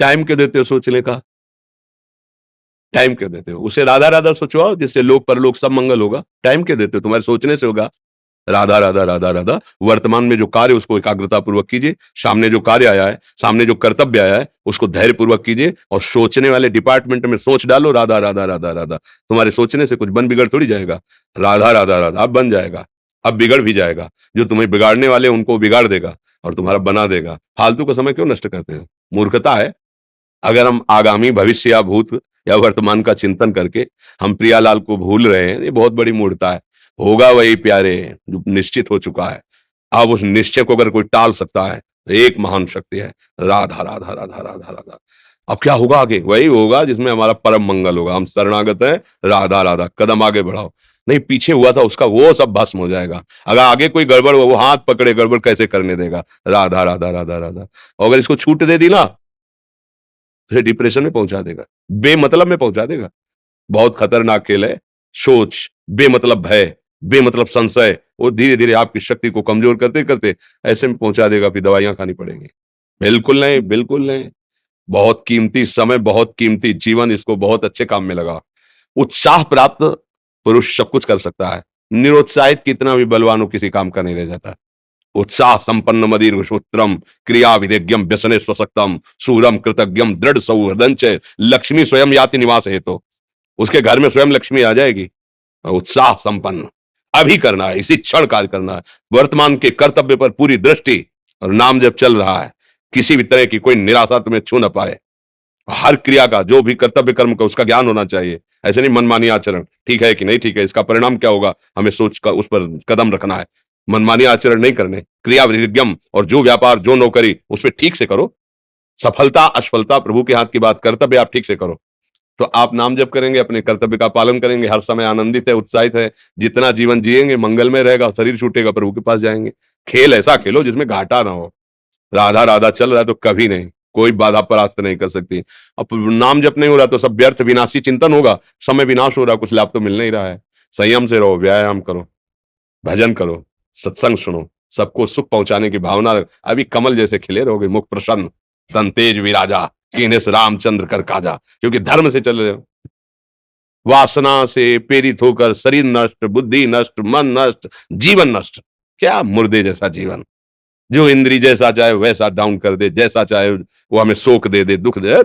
Time क्यों देते हो सोचने का? टाइम क्यों देते हो? उसे राधा राधा सोचवाओ, जिससे लोक परलोक सब मंगल होगा। टाइम क्यों देते हो? तुम्हारे सोचने से होगा। राधा राधा राधा राधा। वर्तमान में जो कार्य उसको एकाग्रता पूर्वक कीजिए, सामने जो कार्य आया है, सामने जो कर्तव्य आया है उसको धैर्य पूर्वक कीजिए, और सोचने वाले डिपार्टमेंट में सोच डालो राधा राधा राधा राधा। तुम्हारे सोचने से कुछ बन बिगड़ थोड़ी जाएगा। राधा राधा राधा अब बन जाएगा, अब बिगड़ भी जाएगा। जो तुम्हें बिगाड़ने वाले उनको बिगाड़ देगा और तुम्हारा बना देगा। फालतू का समय क्यों नष्ट करते हो? मूर्खता है। अगर हम आगामी भविष्य या भूत या वर्तमान का चिंतन करके हम प्रियालाल को भूल रहे हैं, ये बहुत बड़ी मूर्खता है। होगा वही प्यारे जो निश्चित हो चुका है। अब उस निश्चय को अगर कोई टाल सकता है तो एक महान शक्ति है, राधा राधा राधा राधा राधा। अब क्या होगा आगे? वही होगा जिसमें हमारा परम मंगल होगा। हम शरणागत हैं, राधा राधा। कदम आगे बढ़ाओ। नहीं, पीछे हुआ था उसका वो सब भस्म हो जाएगा। अगर आगे कोई गड़बड़ हो, वो हाथ पकड़े गड़बड़ कैसे करने देगा? राधा राधा राधा राधा। और अगर इसको छूट दे दी ना, फिर डिप्रेशन में पहुंचा देगा, बेमतलब में पहुंचा देगा। बहुत खतरनाक खेल है सोच। बेमतलब भय, बेमतलब संशय, वो धीरे धीरे आपकी शक्ति को कमजोर करते करते ऐसे में पहुंचा देगा, फिर दवाइयां खानी पड़ेंगी। बिल्कुल नहीं, बिल्कुल नहीं। बहुत कीमती समय, बहुत कीमती जीवन, इसको बहुत अच्छे काम में लगा। उत्साह प्राप्त पुरुष सब कुछ कर सकता है। निरुत्साहित कितना भी बलवान हो, किसी काम का नहीं रह जाता। उत्साह संपन्न मदीर्घ सूत्रम क्रिया विधेज्ञम व्यसने स्वसक्तम सूरम कृतज्ञम दृढ़ सौहृदंच लक्ष्मी स्वयं याति निवास हेतु। उसके घर में स्वयं लक्ष्मी आ जाएगी। उत्साह संपन्न अभी करना है, इसी क्षण कार्य करना है। वर्तमान के कर्तव्य पर पूरी दृष्टि, और नाम जब चल रहा है, किसी भी तरह की कोई निराशा तुम्हें छू न पाए। हर क्रिया का, जो भी कर्तव्य कर्म का, उसका ज्ञान होना चाहिए। ऐसे नहीं मनमानी आचरण, ठीक है कि नहीं ठीक है, इसका परिणाम क्या होगा, हमें सोच कर उस पर कदम रखना है। मनमानी आचरण नहीं करने, क्रिया विधिज्ञम, और जो व्यापार जो नौकरी उस पर ठीक से करो। सफलता असफलता प्रभु के हाथ की बात, कर्तव्य आप ठीक से करो तो आप नाम जप करेंगे, अपने कर्तव्य का पालन करेंगे, हर समय आनंदित है, उत्साहित है। जितना जीवन जिएंगे मंगलमय रहेगा, शरीर छूटेगा प्रभु के पास जाएंगे। खेल ऐसा खेलो जिसमें घाटा ना हो। राधा राधा चल रहा है तो कभी नहीं, कोई बाधा परास्त नहीं कर सकती। अब नाम जप नहीं हो रहा तो सब व्यर्थ विनाशी चिंतन होगा। समय विनाश हो रहा, कुछ लाभ तो मिल नहीं रहा है। संयम से रहो, व्यायाम करो, भजन करो, सत्संग सुनो, सबको सुख पहुंचाने की भावना रख। अभी कमल जैसे खिले रहोगे, मुख प्रसन्न, तन तेज विराजा, कीने से रामचंद्र कर काजा। क्योंकि धर्म से चल रहे हो। वासना से प्रेरित होकर शरीर नष्ट, बुद्धि नष्ट, मन नष्ट, जीवन नष्ट। क्या मुर्दे जैसा जीवन, जो इंद्री जैसा चाहे वैसा डाउन कर दे, जैसा चाहे वो हमें शोक दे दे, दुख दे।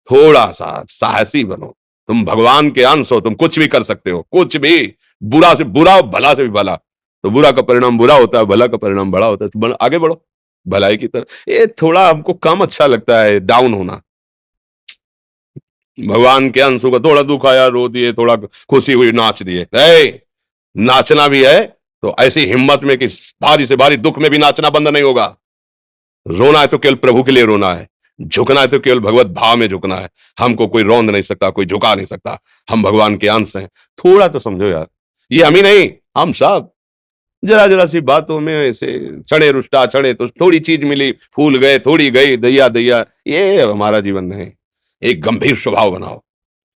थोड़ा सा साहसी बनो। तुम भगवान के अंश हो, तुम कुछ भी कर सकते हो, कुछ भी। बुरा से बुरा, भला से भी भला। तो बुरा का परिणाम बुरा होता है, भला का परिणाम बड़ा होता है। तो आगे बढ़ो भलाई की तरफ। ये थोड़ा हमको कम अच्छा लगता है डाउन होना। भगवान के अंशों का थोड़ा दुख आया रो दिए, थोड़ा खुशी हुई नाच दिए। नाचना भी है तो ऐसी हिम्मत में कि भारी से भारी दुख में भी नाचना बंद नहीं होगा। रोना है तो केवल प्रभु के लिए रोना है, झुकना है तो केवल भगवत भाव में झुकना है। हमको कोई रौंद नहीं सकता, कोई झुका नहीं सकता। हम भगवान के अंश हैं। थोड़ा तो समझो यार, ये हम ही नहीं, हम सब जरा जरा सी बातों में ऐसे चढ़े रुष्टा चढ़े तो थोड़ी चीज मिली, फूल गए, थोड़ी गई, दैया दैया। ये हमारा जीवन नहीं। एक गंभीर स्वभाव बनाओ,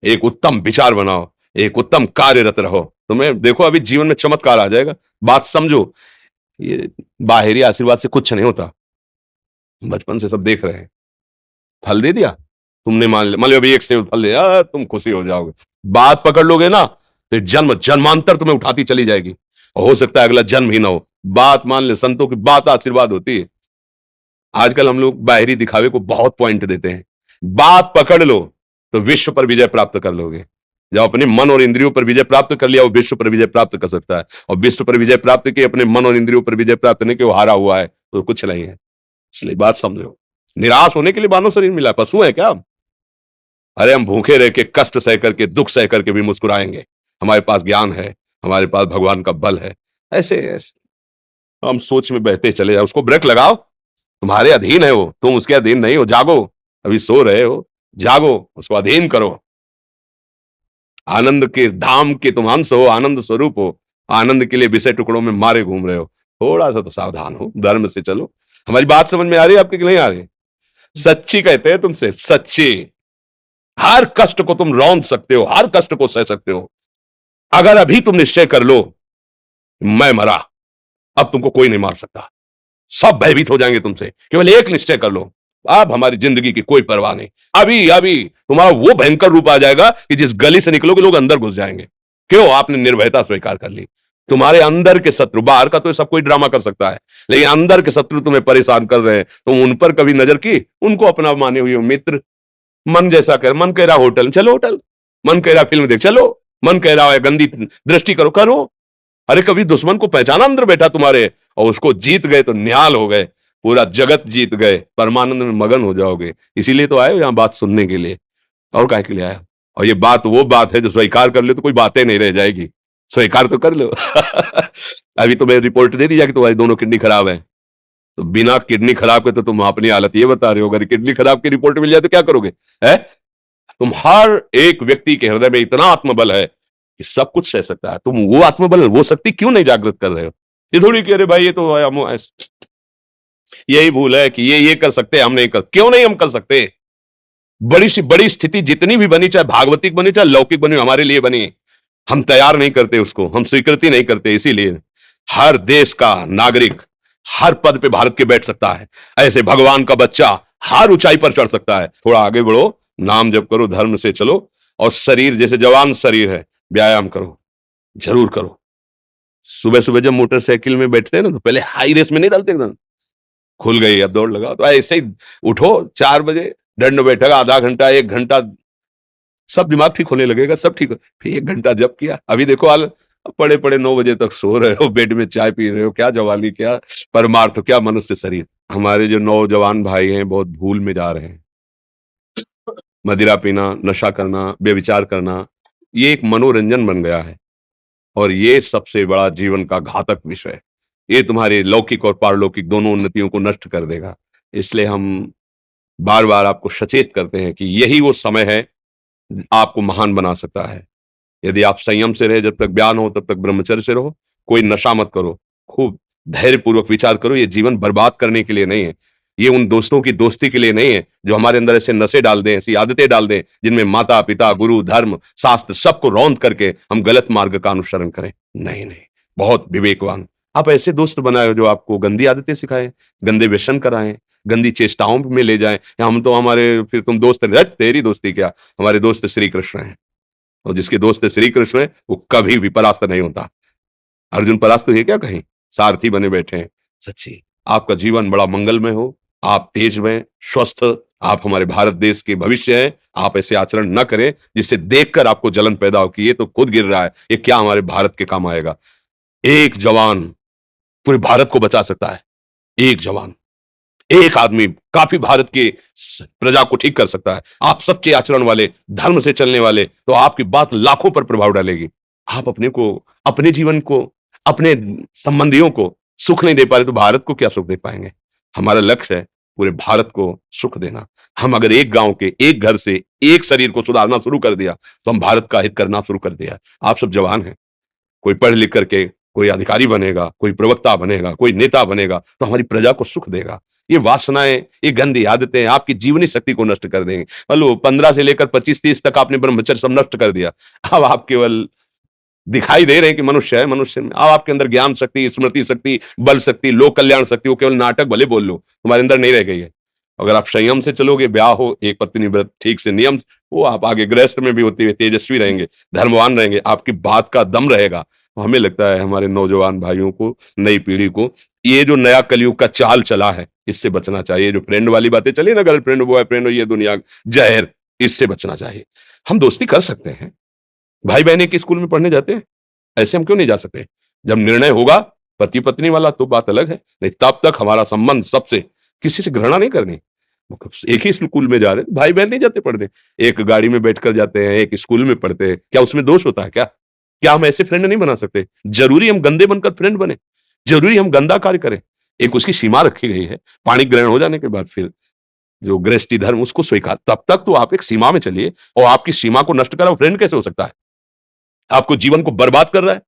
एक उत्तम विचार बनाओ, एक उत्तम कार्यरत रहो। तुम्हें देखो अभी जीवन में चमत्कार आ जाएगा। बात समझो, ये बाहरी आशीर्वाद से कुछ नहीं होता। बचपन से सब देख रहे हैं। फल दे दिया तुमने, मान लो अभी एक सेब फल दिया, तुम खुशी हो जाओगे। बात पकड़ लोगे ना तो जन्म जन्मांतर तुम्हें उठाती चली जाएगी। और हो सकता है अगला जन्म ही ना हो। बात मान ले, संतों की बात आशीर्वाद होती है। आजकल हम लोग बाहरी दिखावे को बहुत पॉइंट देते हैं। बात पकड़ लो तो विश्व पर विजय प्राप्त कर लोगे। जब अपने मन और इंद्रियों पर विजय प्राप्त कर लिया, वो विश्व पर विजय प्राप्त कर सकता है। और विश्व पर विजय प्राप्त की, अपने मन और इंद्रियों पर विजय प्राप्त नहीं कि वो हारा हुआ है तो कुछ नहीं है। इसलिए बात समझो। निराश होने के लिए मानव शरीर मिला, पशु है क्या? अरे हम भूखे रह के, कष्ट सह करके, दुख सह करके भी मुस्कुराएंगे। हमारे पास ज्ञान है, हमारे पास भगवान का बल है। ऐसे ऐसे हम सोच में बहते चले जाओ। उसको ब्रेक लगाओ। तुम्हारे अधीन है वो, तुम उसके अधीन नहीं हो। जागो, अभी सो रहे हो, जागो, उसको अधीन करो। आनंद के धाम के तुम अंश हो, आनंद स्वरूप हो। आनंद के लिए विषय टुकड़ों में मारे घूम रहे हो। थोड़ा सा तो सावधान हो, धर्म से चलो। हमारी बात समझ में आ रही है आपकी कि नहीं आ रही? सच्ची कहते हैं तुमसे, सच्ची। हर कष्ट को तुम रौंद सकते हो, हर कष्ट को सह सकते हो। अगर अभी तुम निश्चय कर लो मैं मरा, अब तुमको कोई नहीं मार सकता। सब भयभीत हो जाएंगे तुमसे। केवल एक निश्चय कर लो, आप हमारी जिंदगी की कोई परवाह नहीं। अभी अभी तुम्हारा वो भयंकर रूप आ जाएगा कि जिस गली से निकलोगे लोग अंदर घुस जाएंगे। क्यों? आपने निर्भयता स्वीकार कर ली। तुम्हारे अंदर के शत्रु, बाहर का तो सब कोई ड्रामा कर सकता है, लेकिन अंदर के शत्रु तुम्हें परेशान कर रहे हैं, तुम उन पर कभी नजर की? उनको अपना माने हुए मित्र। मन जैसा कर, मन कह रहा होटल चलो होटल, मन कह रहा फिल्म देख चलो, मन कह रहा है गंदी दृष्टि करो करो। अरे कभी दुश्मन को पहचाना अंदर बैठा तुम्हारे, और उसको जीत गए तो निहाल हो गए, पूरा जगत जीत गए, परमानंद में मगन हो जाओगे। इसीलिए तो आए हो यहां बात सुनने के लिए, और काहे के लिए आए हो? और ये बात वो बात है जो स्वीकार कर ले तो कोई बातें नहीं रह जाएगी। स्वीकार तो कर लो। अभी तुम्हें रिपोर्ट दे दी जाए कि तुम्हारी दोनों किडनी खराब है, तो बिना किडनी खराब के तो तुम अपनी हालत ये बता रहे हो, अगर किडनी खराब की रिपोर्ट मिल जाए तो क्या करोगे? है? तुम हर एक व्यक्ति के हृदय में इतना आत्मबल है कि सब कुछ सह सकता है। तुम वो आत्मबल, वो शक्ति क्यों नहीं जागृत कर रहे हो? ये थोड़ी कि अरे भाई ये तो यही भूल है कि ये कर सकते हैं, हम नहीं कर, क्यों नहीं हम कर सकते? बड़ी सी बड़ी स्थिति जितनी भी बनी, चाहे भागवतिक बनी चाहे लौकिक बनी, हमारे लिए बनी, हम तैयार नहीं करते उसको, हम स्वीकृति नहीं करते। इसीलिए हर देश का नागरिक हर पद पे भारत के बैठ सकता है, ऐसे भगवान का बच्चा हर ऊंचाई पर चढ़ सकता है। थोड़ा आगे बढ़ो, नाम जप करो, धर्म से चलो, और शरीर जैसे जवान शरीर है, व्यायाम करो, जरूर करो। सुबह सुबह जब मोटरसाइकिल में बैठते हैं ना, तो पहले हाई रेस में नहीं डालते एकदम, खुल गई अब दौड़ लगाओ, तो ऐसे ही उठो 4 बजे, दंड बैठक आधा घंटा 1 घंटा, सब दिमाग ठीक होने लगेगा, सब ठीक हो। फिर 1 घंटा जब किया, अभी देखो हाल, पड़े पड़े 9 बजे तक सो रहे हो, बेड में चाय पी रहे हो, क्या जवानी, क्या परमार्थ, क्या मनुष्य शरीर। हमारे जो नौजवान भाई हैं बहुत भूल में जा रहे हैं। मदिरा पीना, नशा करना, बेविचार करना, ये एक मनोरंजन बन गया है, और ये सबसे बड़ा जीवन का घातक विषय है। ये तुम्हारे लौकिक और पारलौकिक दोनों उन्नतियों को नष्ट कर देगा। इसलिए हम बार बार आपको सचेत करते हैं कि यही वो समय है आपको महान बना सकता है। यदि आप संयम से रहे, जब तक ज्ञान हो तब तक ब्रह्मचर्य से रहो, कोई नशा मत करो, खूब धैर्यपूर्वक विचार करो। ये जीवन बर्बाद करने के लिए नहीं है, ये उन दोस्तों की दोस्ती के लिए नहीं है जो हमारे अंदर ऐसे नशे डाल दें, ऐसी आदतें डाल दें जिनमें माता पिता गुरु धर्म शास्त्र सबको रौंद करके हम गलत मार्ग का अनुसरण करें। नहीं नहीं, बहुत विवेकवान आप ऐसे दोस्त बनाए हो जो आपको गंदी आदतें सिखाएं, गंदे व्यसन कराएं, गंदी चेष्टाओं में ले जाएं। हम तो हमारे, फिर तुम दोस्त, तेरी दोस्ती क्या, हमारे दोस्त श्री कृष्ण हैं, और जिसके दोस्त श्री कृष्ण है वो कभी भी परास्त नहीं होता। अर्जुन परास्त है क्या कहीं? सारथी बने बैठे हैं। सच्ची आपका जीवन बड़ा मंगलमय हो, आप तेज में स्वस्थ, आप हमारे भारत देश के भविष्य हैं। आप ऐसे आचरण न करें जिससे देखकर आपको जलन पैदा हो कि ये तो खुद गिर रहा है, ये क्या हमारे भारत के काम आएगा। एक जवान पूरे भारत को बचा सकता है, एक जवान, एक आदमी काफी भारत की प्रजा को ठीक कर सकता है। आप सच्चे आचरण वाले, धर्म से चलने वाले, तो आपकी बात लाखों पर प्रभाव डालेगी। आप अपने को, अपने जीवन को, अपने संबंधियों को सुख नहीं दे पा रहे तो भारत को क्या सुख दे पाएंगे? हमारा लक्ष्य है पूरे भारत को सुख देना। हम अगर एक गांव के, एक घर से, एक शरीर को सुधारना शुरू कर दिया तो हम भारत का हित करना शुरू कर दिया। आप सब जवान हैं, कोई पढ़ लिख करके कोई अधिकारी बनेगा, कोई प्रवक्ता बनेगा, कोई नेता बनेगा तो हमारी प्रजा को सुख देगा। ये वासनाएं, ये गंदी आदतें आपकी जीवनी शक्ति को नष्ट कर देंगे। मतलब 15 से लेकर 25-30 तक आपने ब्रह्मचर्य सब नष्ट कर दिया, अब आप केवल दिखाई दे रहे हैं कि मनुष्य है, मनुष्य में अब आपके अंदर ज्ञान शक्ति, स्मृति शक्ति, बल शक्ति, लोक कल्याण शक्ति, वो केवल नाटक भले बोल लो, तुम्हारे अंदर नहीं रह गई है। अगर आप संयम से चलोगे, ब्याह हो, एक पत्नी व्रत ठीक से नियम, वो आप आगे गृहस्थ में भी होते हुए तेजस्वी रहेंगे, धर्मवान रहेंगे, आपकी बात का दम रहेगा। हमें लगता है हमारे नौजवान भाइयों को, नई पीढ़ी को, ये जो नया कलयुग का चाल चला है इससे बचना चाहिए। जो फ्रेंड वाली बातें चली ना, गर्लफ्रेंड बॉयफ्रेंड, ये दुनिया जहर, इससे बचना चाहिए। हम दोस्ती कर सकते हैं, भाई बहन एक स्कूल में पढ़ने जाते हैं, ऐसे हम क्यों नहीं जा सकते? जब निर्णय होगा पति पत्नी वाला तो बात अलग है, नहीं तब तक हमारा संबंध सबसे, किसी से घृणा नहीं करनी। एक ही स्कूल में जा रहे, भाई बहन नहीं जाते पढ़ने, एक गाड़ी में बैठकर जाते हैं, एक स्कूल में पढ़ते हैं, क्या उसमें दोष होता है? क्या क्या हम ऐसे फ्रेंड नहीं बना सकते? जरूरी हम गंदे बनकर फ्रेंड बने? जरूरी हम गंदा कार्य करें? एक उसकी सीमा रखी गई है, पाणी ग्रहण हो जाने के बाद फिर जो गृहस्थी धर्म उसको स्वीकार, तब तक तो आप एक सीमा में चलिए, और आपकी सीमा को नष्ट करा वो फ्रेंड कैसे हो सकता है? आपको जीवन को बर्बाद कर रहा है,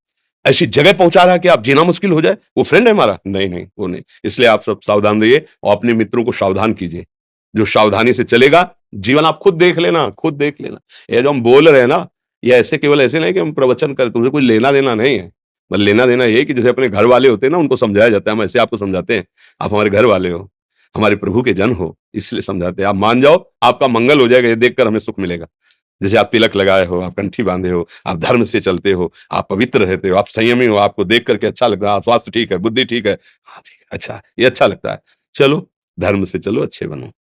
ऐसी जगह पहुंचा रहा है कि आप जीना मुश्किल हो जाए, वो फ्रेंड है हमारा? नहीं नहीं, वो नहीं। इसलिए आप सब सावधान रहिए और अपने मित्रों को सावधान कीजिए। जो सावधानी से चलेगा, जीवन आप खुद देख लेना, खुद देख लेना। ये जो हम बोल रहे हैं ना, ये ऐसे केवल ऐसे नहीं कि हम प्रवचन करें, तुमसे कोई लेना देना नहीं है। बस लेना देना ये कि जैसे अपने घर वाले होते हैं ना, उनको समझाया जाता है, हम ऐसे आपको समझाते हैं, आप हमारे घर वाले हो। हमारे प्रभु के जन हो, इसलिए समझाते हैं। आप मान जाओ, आपका मंगल हो जाएगा, ये देखकर हमें सुख मिलेगा। जैसे आप तिलक लगाए हो, आप कंठी बांधे हो, आप धर्म से चलते हो, आप पवित्र रहते हो, आप संयमी हो, आपको देख करके अच्छा लगता है, स्वास्थ्य ठीक है, बुद्धि ठीक है, हाँ ठीक है, अच्छा, ये अच्छा लगता है। चलो, धर्म से चलो, अच्छे बनो।